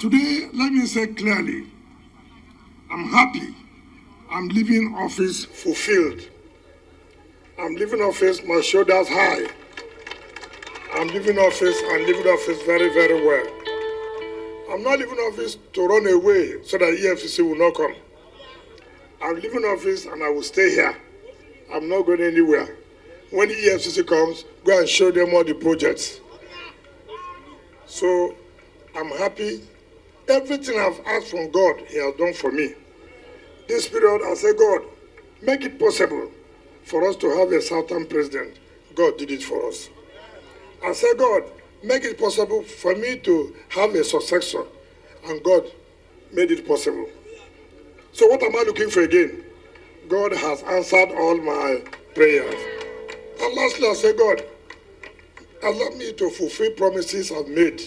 Today, let me say clearly, I'm happy. I'm leaving office fulfilled. I'm leaving office, my shoulders high. I'm leaving office very, very well. I'm not leaving office to run away so that EFCC will not come. I'm leaving office and I will stay here. I'm not going anywhere. When the EFCC comes, go and show them all the projects. So I'm happy. Everything I've asked from God, He has done for me. This period, I say, God, make it possible for us to have a Southern president. God did it for us. I say, God, make it possible for me to have a successor. And God made it possible. So what am I looking for again? God has answered all my prayers. And lastly, I say, God, allow me to fulfill promises I've made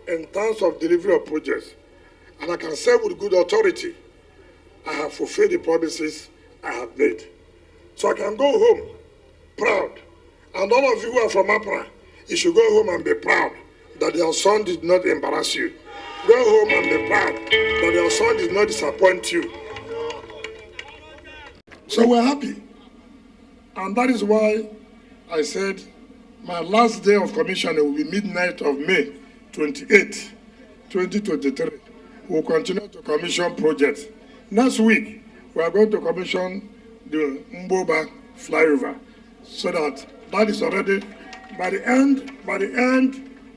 in terms of delivery of projects. And I can say with good authority, I have fulfilled the promises I have made. So I can go home proud. And all of you who are from Accra, you should go home and be proud that your son did not embarrass you. Go home and be proud that your son did not disappoint you. So we're happy. And that is why I said my last day of commissioning will be midnight of May 28, 2023. We'll continue to commission projects. Next week, we are going to commission the Mboba flyover, so that is already by the end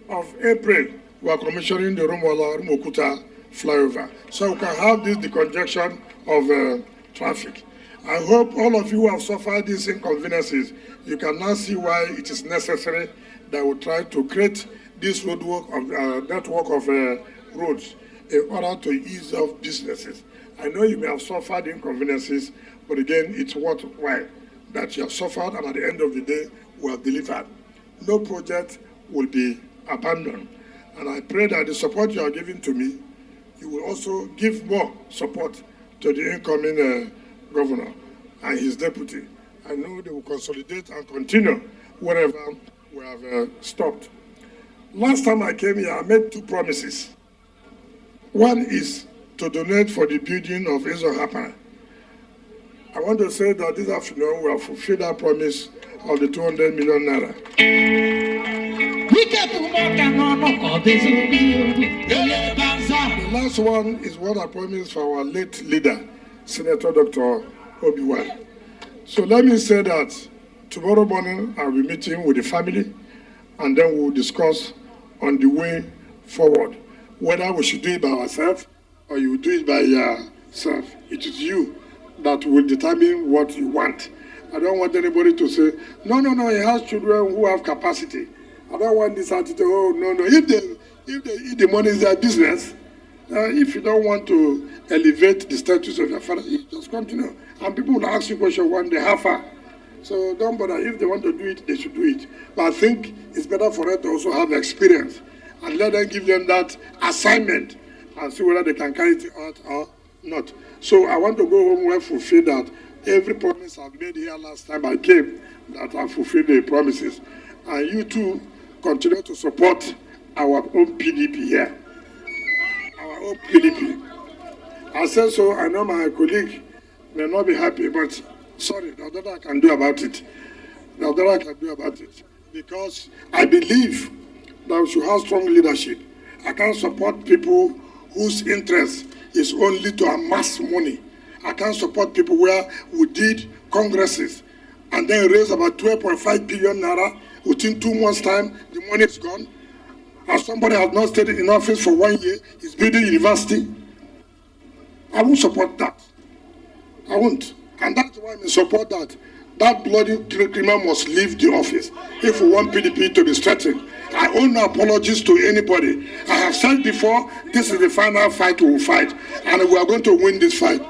of April, we are commissioning the Rumokuta flyover, so we can have this decongestion of traffic. I hope all of you who have suffered these inconveniences, you can now see why it is necessary that we try to create this network of roads in order to ease off businesses. I know you may have suffered inconveniences, but again, it's worthwhile that you have suffered, and at the end of the day, we have delivered. No project will be abandoned. And I pray that the support you are giving to me, you will also give more support to the incoming governor and his deputy. I know they will consolidate and continue wherever we have stopped. Last time I came here, I made two promises. One is to donate for the building of Ezo Hapa. I want to say that this afternoon we have fulfilled our promise of the 200 million naira. The last one is what I promised for our late leader, Senator Dr. Obi-Wan. So let me say that tomorrow morning I'll be meeting with the family, and then we'll discuss on the way forward, whether we should do it by ourselves or you do it by yourself. It is you that will determine what you want. I don't want anybody to say, no, he has children who have capacity. I don't want this attitude, oh, no. If the money is their business, if you don't want to elevate the status of your father, you just continue. And people will ask you questions one day, how far? So don't bother. If they want to do it, they should do it. But I think it's better for them to also have experience and let them give them that assignment and see whether they can carry it out or not. So I want to go home well fulfilled that every promise I've made here last time I came, that I fulfilled the promises. And you too continue to support our own PDP here. Our own PDP. I said so, I know my colleague may not be happy, but sorry, there's nothing I can do about it. There's nothing I can do about it. Because I believe that we should have strong leadership. I can't support people whose interest is only to amass money. I can't support people where we did congresses and then raise about 12.5 billion naira. Within 2 months' time, the money is gone. And somebody has not stayed in office for 1 year, is building university. I won't support that. I won't. And that's why I support that. That bloody criminal must leave the office if we want PDP to be strengthened. I owe no apologies to anybody. I have said before, this is the final fight we will fight, and we are going to win this fight.